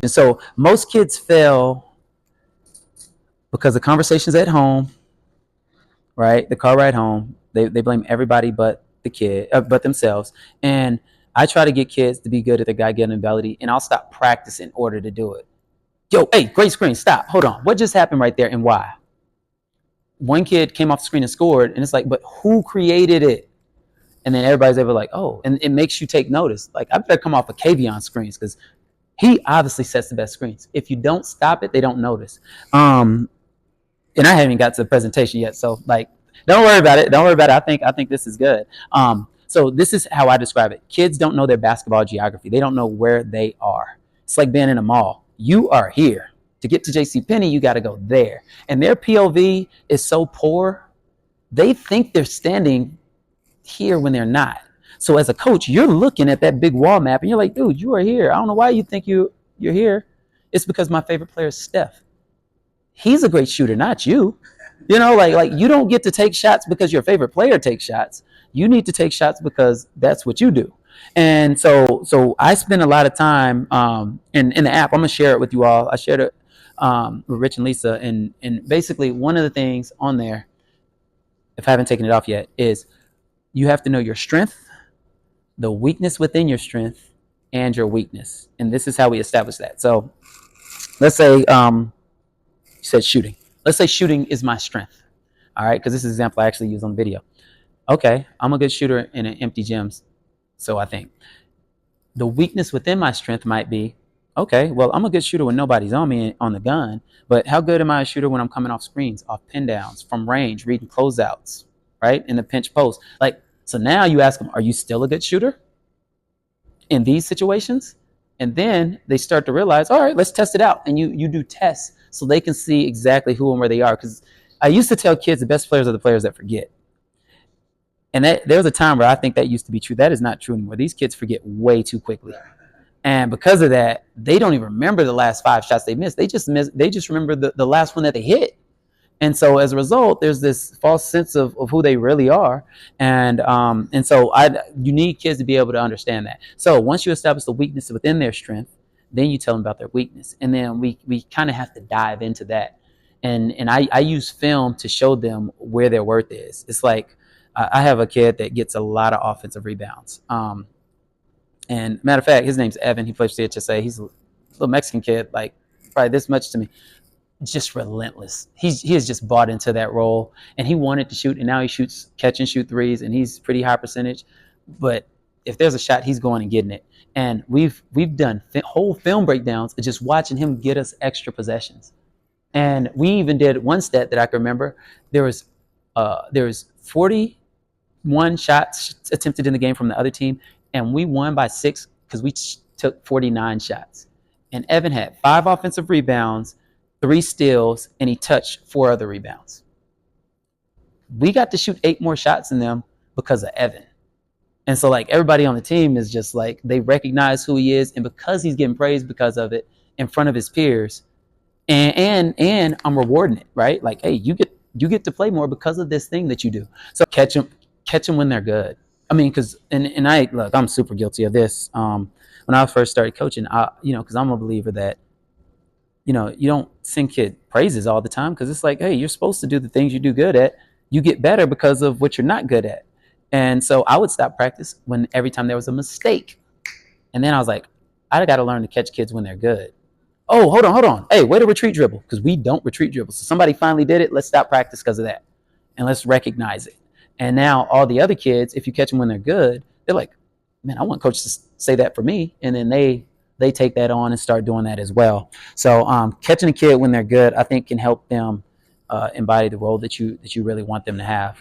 And so most kids fail because of conversations at home, right? The car ride home. They blame everybody but the kid, but themselves. And I try to get kids to be good at their God-given ability, and I'll stop practicing in order to do it. Yo, hey, great screen. Stop. Hold on. What just happened right there, and why? One kid came off the screen and scored, and it's like, but who created it? And then everybody's ever like, oh, and it makes you take notice. Like, I better come off of Kavion screens because he obviously sets the best screens. If you don't stop it, they don't notice. And I haven't got to the presentation yet, so like, don't worry about it. Don't worry about it. I think this is good. So this is how I describe it. Kids don't know their basketball geography. They don't know where they are. It's like being in a mall. You are here. To get to JCPenney, you got to go there. And their POV is so poor, they think they're standing here when they're not. So as a coach, you're looking at that big wall map and you're like, dude, you are here. I don't know why you think you're here. It's because my favorite player is Steph. He's a great shooter, not you. You know, like you don't get to take shots because your favorite player takes shots. You need to take shots because that's what you do. And so I spend a lot of time in the app. I'm gonna share it with you all. I shared it with Rich and Lisa, and basically one of the things on there, if I haven't taken it off yet, is you have to know your strength, the weakness within your strength, and your weakness. And this is how we establish that. So let's say you said shooting. Let's say shooting is my strength. All right, because this is an example I actually use on video. Okay, I'm a good shooter in an empty gym, so I think. The weakness within my strength might be, okay, well, I'm a good shooter when nobody's on me on the gun, but how good am I a shooter when I'm coming off screens, off pin downs, from range, reading closeouts, right, in the pinch post? Like, so now you ask them, are you still a good shooter in these situations? And then they start to realize, all right, let's test it out. And you do tests so they can see exactly who and where they are. Because I used to tell kids the best players are the players that forget. And there was a time where I think that used to be true. That is not true anymore. These kids forget way too quickly. And because of that, they don't even remember the last 5 shots they missed. They just remember the last one that they hit. And so as a result, there's this false sense of who they really are. And so you need kids to be able to understand that. So once you establish the weakness within their strength, then you tell them about their weakness. And then we kind of have to dive into that. And I use film to show them where their worth is. It's like, I have a kid that gets a lot of offensive rebounds. And matter of fact, his name's Evan. He plays for the HSA. He's a little Mexican kid, like probably this much to me. Just relentless. He has just bought into that role, and he wanted to shoot, and now he shoots catch and shoot threes, and he's pretty high percentage. But if there's a shot, he's going and getting it. And we've done whole film breakdowns of just watching him get us extra possessions. And we even did one stat that I can remember. There was 41 shots attempted in the game from the other team, and we won by 6 because we took 49 shots. And Evan had 5 offensive rebounds, 3 steals, and he touched 4 other rebounds. We got to shoot 8 more shots than them because of Evan. And so like everybody on the team is just like, they recognize who he is, and because he's getting praised because of it in front of his peers, and I'm rewarding it, right? Like, hey, you get to play more because of this thing that you do. So catch them when they're good. I mean, because and I look, I'm super guilty of this. When I first started coaching, because I'm a believer that, you don't sing kid praises all the time, because it's like, hey, you're supposed to do the things you do good at. You get better because of what you're not good at. And so I would stop practice every time there was a mistake. And then I was like, I got to learn to catch kids when they're good. Oh, hold on. Hey, way to retreat dribble, because we don't retreat dribble. So somebody finally did it. Let's stop practice because of that. And let's recognize it. And now all the other kids, if you catch them when they're good, they're like, man, I want coach to say that for me. And then they take that on and start doing that as well. So catching a kid when they're good, I think, can help them embody the role that you really want them to have.